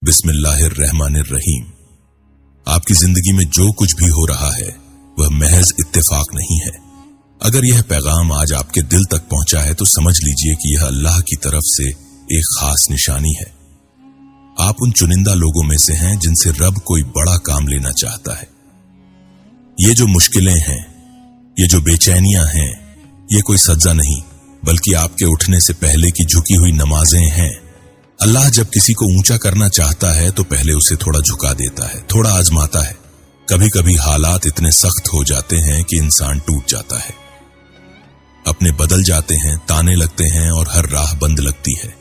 बिस्मिल्लाहिर्रहमानिर्रहीम। आपकी जिंदगी में जो कुछ भी हो रहा है वह महज इत्तेफाक नहीं है। अगर यह पैगाम आज आपके दिल तक पहुंचा है तो समझ लीजिए कि यह अल्लाह की तरफ से एक खास निशानी है। आप उन चुनिंदा लोगों में से हैं जिनसे रब कोई बड़ा काम लेना चाहता है। ये जो मुश्किलें हैं, ये जो बेचैनियां हैं, ये कोई सजा नहीं बल्कि आपके उठने से पहले की झुकी हुई नमाजें हैं। अल्लाह जब किसी को ऊंचा करना चाहता है तो पहले उसे थोड़ा झुका देता है, थोड़ा आजमाता है। कभी कभी हालात इतने सख्त हो जाते हैं कि इंसान टूट जाता है, अपने बदल जाते हैं, ताने लगते हैं और हर राह बंद लगती है।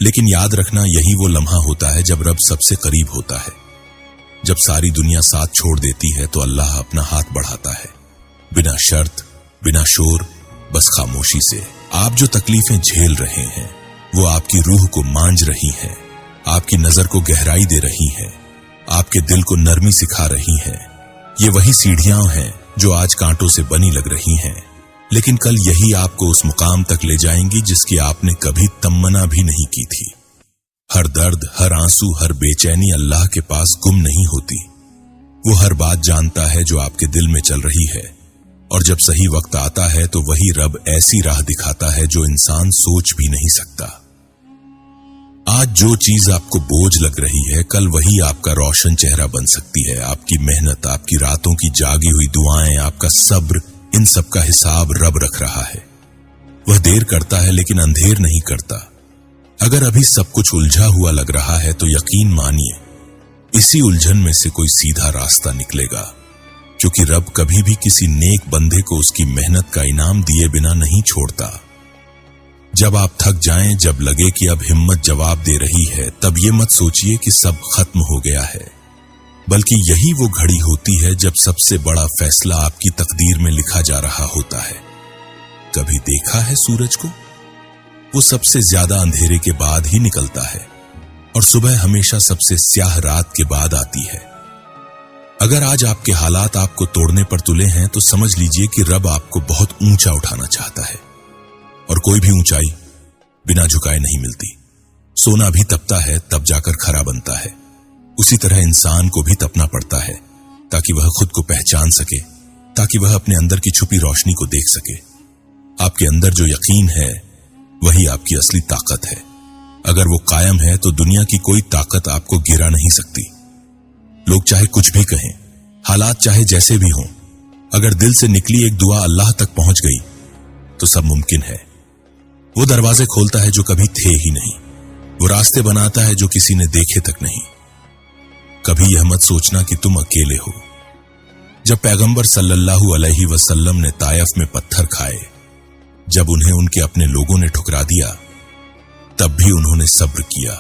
लेकिन याद रखना, यही वो लम्हा होता है जब रब सबसे करीब होता है। जब सारी दुनिया साथ छोड़ देती है तो अल्लाह अपना हाथ बढ़ाता है, बिना शर्त, बिना शोर, बस खामोशी से। आप जो तकलीफें झेल रहे हैं वो आपकी रूह को मांझ रही हैं, आपकी नजर को गहराई दे रही हैं, आपके दिल को नरमी सिखा रही हैं। ये वही सीढ़ियां हैं जो आज कांटों से बनी लग रही हैं, लेकिन कल यही आपको उस मुकाम तक ले जाएंगी जिसकी आपने कभी तमन्ना भी नहीं की थी। हर दर्द, हर आंसू, हर बेचैनी अल्लाह के पास गुम नहीं होती। वो हर बात जानता है जो आपके दिल में चल रही है, और जब सही वक्त आता है तो वही रब ऐसी राह दिखाता है जो इंसान सोच भी नहीं सकता। आज जो चीज आपको बोझ लग रही है, कल वही आपका रोशन चेहरा बन सकती है। आपकी मेहनत, आपकी रातों की जागी हुई दुआएं, आपका सब्र, इन सब का हिसाब रब रख रहा है। वह देर करता है लेकिन अंधेर नहीं करता। अगर अभी सब कुछ उलझा हुआ लग रहा है तो यकीन मानिए इसी उलझन में से कोई सीधा रास्ता निकलेगा, क्योंकि रब कभी भी किसी नेक बंदे को उसकी मेहनत का इनाम दिए बिना नहीं छोड़ता। जब आप थक जाएं, जब लगे कि अब हिम्मत जवाब दे रही है, तब ये मत सोचिए कि सब खत्म हो गया है, बल्कि यही वो घड़ी होती है जब सबसे बड़ा फैसला आपकी तकदीर में लिखा जा रहा होता है। कभी देखा है सूरज को? वो सबसे ज्यादा अंधेरे के बाद ही निकलता है और सुबह हमेशा सबसे स्याह रात के बाद आती है। अगर आज आपके हालात आपको तोड़ने पर तुले हैं तो समझ लीजिए कि रब आपको बहुत ऊंचा उठाना चाहता है, और कोई भी ऊंचाई बिना झुकाए नहीं मिलती। सोना भी तपता है तब जाकर खरा बनता है। उसी तरह इंसान को भी तपना पड़ता है ताकि वह खुद को पहचान सके, ताकि वह अपने अंदर की छुपी रोशनी को देख सके। आपके अंदर जो यकीन है वही आपकी असली ताकत है। अगर वो कायम है तो दुनिया की कोई ताकत आपको गिरा नहीं सकती। लोग चाहे कुछ भी कहें, हालात चाहे जैसे भी हों, अगर दिल से निकली एक दुआ अल्लाह तक पहुंच गई तो सब मुमकिन है। वो दरवाजे खोलता है जो कभी थे ही नहीं, वो रास्ते बनाता है जो किसी ने देखे तक नहीं। कभी यह मत सोचना कि तुम अकेले हो। जब पैगंबर सल्लल्लाहु अलैहि वसल्लम ने तायफ में पत्थर खाए, जब उन्हें उनके अपने लोगों ने ठुकरा दिया, तब भी उन्होंने सब्र किया,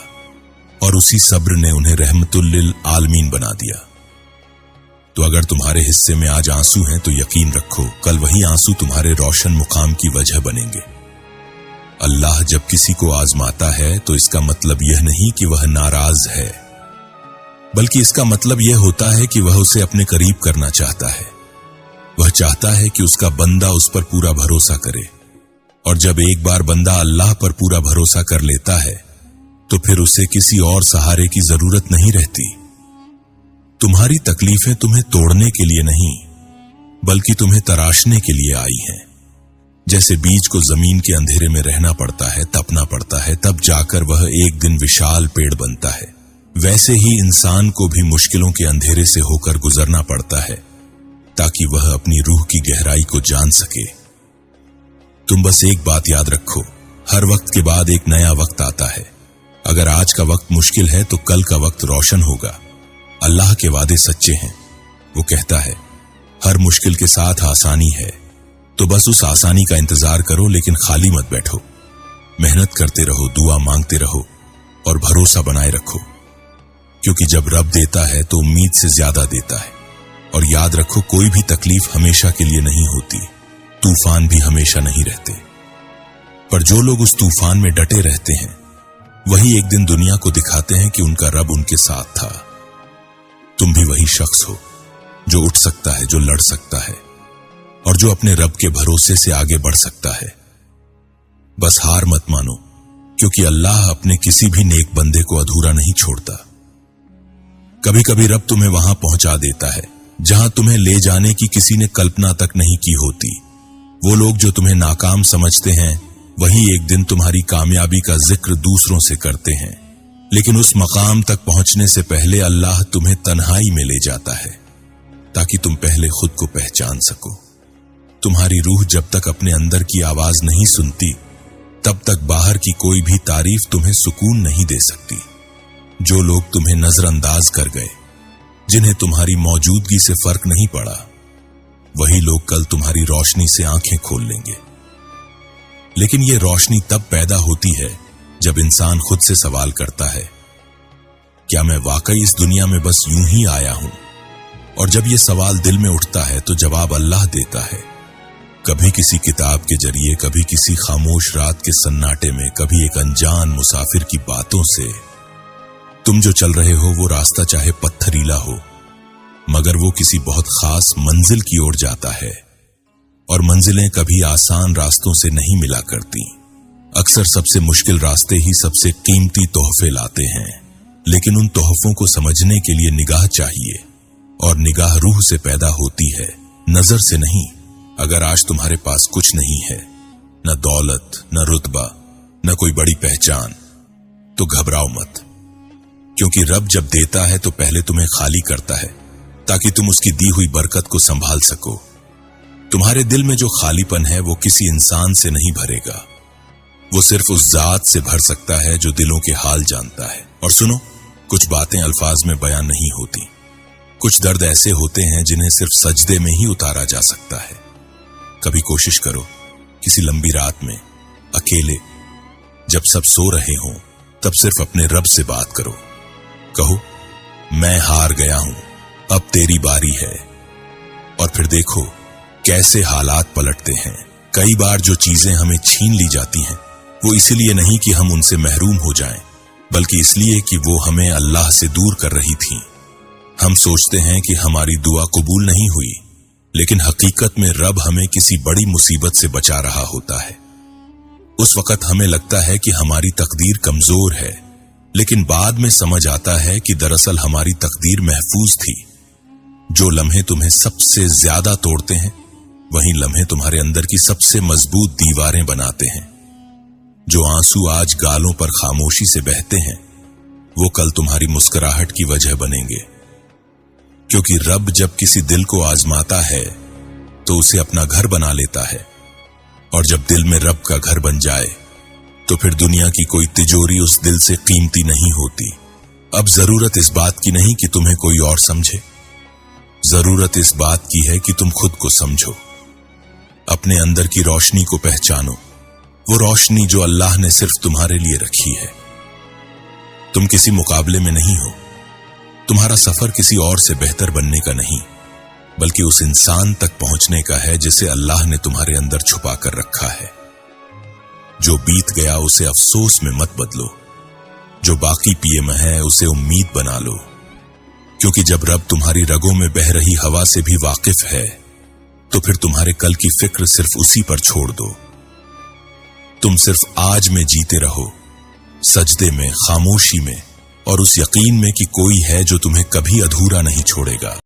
और उसी सब्र ने उन्हें रहमतुल लिल आलमीन बना दिया। तो अगर तुम्हारे हिस्से में आज आंसू हैं तो यकीन रखो कल वही आंसू तुम्हारे रोशन मुकाम की वजह बनेंगे। अल्लाह जब किसी को आजमाता है तो इसका मतलब यह नहीं कि वह नाराज है, बल्कि इसका मतलब यह होता है कि वह उसे अपने करीब करना चाहता है। वह चाहता है कि उसका बंदा उस पर पूरा भरोसा करे, और जब एक बार बंदा अल्लाह पर पूरा भरोसा कर लेता है तो फिर उसे किसी और सहारे की जरूरत नहीं रहती। तुम्हारी तकलीफें तुम्हें तोड़ने के लिए नहीं बल्कि तुम्हें तराशने के लिए आई हैं। जैसे बीज को जमीन के अंधेरे में रहना पड़ता है, तपना पड़ता है, तब जाकर वह एक दिन विशाल पेड़ बनता है, वैसे ही इंसान को भी मुश्किलों के अंधेरे से होकर गुजरना पड़ता है ताकि वह अपनी रूह की गहराई को जान सके। तुम बस एक बात याद रखो, हर वक्त के बाद एक नया वक्त आता है। अगर आज का वक्त मुश्किल है तो कल का वक्त रोशन होगा। अल्लाह के वादे सच्चे हैं। वो कहता है हर मुश्किल के साथ आसानी है, तो बस उस आसानी का इंतजार करो, लेकिन खाली मत बैठो। मेहनत करते रहो, दुआ मांगते रहो और भरोसा बनाए रखो, क्योंकि जब रब देता है तो उम्मीद से ज्यादा देता है। और याद रखो, कोई भी तकलीफ हमेशा के लिए नहीं होती, तूफान भी हमेशा नहीं रहते, पर जो लोग उस तूफान में डटे रहते हैं वही एक दिन दुनिया को दिखाते हैं कि उनका रब उनके साथ था। तुम भी वही शख्स हो जो उठ सकता है, जो लड़ सकता है और जो अपने रब के भरोसे से आगे बढ़ सकता है। बस हार मत मानो, क्योंकि अल्लाह अपने किसी भी नेक बंदे को अधूरा नहीं छोड़ता। कभी कभी रब तुम्हें वहां पहुंचा देता है जहां तुम्हें ले जाने की किसी ने कल्पना तक नहीं की होती। वो लोग जो तुम्हें नाकाम समझते हैं वही एक दिन तुम्हारी कामयाबी का जिक्र दूसरों से करते हैं, लेकिन उस मकाम तक पहुंचने से पहले अल्लाह तुम्हें तन्हाई में ले जाता है ताकि तुम पहले खुद को पहचान सको। तुम्हारी रूह जब तक अपने अंदर की आवाज नहीं सुनती तब तक बाहर की कोई भी तारीफ तुम्हें सुकून नहीं दे सकती। जो लोग तुम्हें नजरअंदाज कर गए, जिन्हें तुम्हारी मौजूदगी से फर्क नहीं पड़ा, वही लोग कल तुम्हारी रोशनी से आंखें खोल लेंगे। लेकिन यह रोशनी तब पैदा होती है जब इंसान खुद से सवाल करता है, क्या मैं वाकई इस दुनिया में बस यूं ही आया हूं? और जब यह सवाल दिल में उठता है तो जवाब अल्लाह देता है। कभी किसी किताब के जरिए, कभी किसी खामोश रात के सन्नाटे में, कभी एक अनजान मुसाफिर की बातों से। तुम जो चल रहे हो वो रास्ता चाहे पत्थरीला हो, मगर वो किसी बहुत खास मंजिल की ओर जाता है। और मंजिलें कभी आसान रास्तों से नहीं मिला करती। अक्सर सबसे मुश्किल रास्ते ही सबसे कीमती तोहफे लाते हैं, लेकिन उन तोहफों को समझने के लिए निगाह चाहिए, और निगाह रूह से पैदा होती है, नजर से नहीं। अगर आज तुम्हारे पास कुछ नहीं है, न दौलत, न रुतबा, न कोई बड़ी पहचान, तो घबराओ मत, क्योंकि रब जब देता है तो पहले तुम्हें खाली करता है ताकि तुम उसकी दी हुई बरकत को संभाल सको। तुम्हारे दिल में जो खालीपन है वो किसी इंसान से नहीं भरेगा, वो सिर्फ उस जात से भर सकता है जो दिलों के हाल जानता है। और सुनो, कुछ बातें अल्फाज में बयान नहीं होती। कुछ दर्द ऐसे होते हैं जिन्हें सिर्फ सजदे में ही उतारा जा सकता है। कभी कोशिश करो, किसी लंबी रात में अकेले, जब सब सो रहे हों, तब सिर्फ अपने रब से बात करो। कहो, मैं हार गया हूं, अब तेरी बारी है। और फिर देखो कैसे हालात पलटते हैं। कई बार जो चीजें हमें छीन ली जाती हैं वो इसलिए नहीं कि हम उनसे महरूम हो जाएं, बल्कि इसलिए कि वो हमें अल्लाह से दूर कर रही थीं। हम सोचते हैं कि हमारी दुआ कबूल नहीं हुई, लेकिन हकीकत में रब हमें किसी बड़ी मुसीबत से बचा रहा होता है। उस वक्त हमें लगता है कि हमारी तकदीर कमजोर है, लेकिन बाद में समझ आता है कि दरअसल हमारी तकदीर महफूज थी। जो लम्हे तुम्हें सबसे ज्यादा तोड़ते हैं, वही लम्हे तुम्हारे अंदर की सबसे मजबूत दीवारें बनाते हैं। जो आंसू आज गालों पर खामोशी से बहते हैं, वो कल तुम्हारी मुस्कुराहट की वजह बनेंगे। क्योंकि रब जब किसी दिल को आजमाता है तो उसे अपना घर बना लेता है, और जब दिल में रब का घर बन जाए तो फिर दुनिया की कोई तिजोरी उस दिल से कीमती नहीं होती। अब जरूरत इस बात की नहीं कि तुम्हें कोई और समझे, जरूरत इस बात की है कि तुम खुद को समझो, अपने अंदर की रोशनी को पहचानो, वो रोशनी जो अल्लाह ने सिर्फ तुम्हारे लिए रखी है। तुम किसी मुकाबले में नहीं हो। तुम्हारा सफर किसी और से बेहतर बनने का नहीं, बल्कि उस इंसान तक पहुंचने का है जिसे अल्लाह ने तुम्हारे अंदर छुपा कर रखा है। जो बीत गया उसे अफसोस में मत बदलो, जो बाकी पिए में है उसे उम्मीद बना लो, क्योंकि जब रब तुम्हारी रगों में बह रही हवा से भी वाकिफ है तो फिर तुम्हारे कल की फिक्र सिर्फ उसी पर छोड़ दो। तुम सिर्फ आज में जीते रहो, सजदे में, खामोशी में, और उस यकीन में कि कोई है जो तुम्हें कभी अधूरा नहीं छोड़ेगा।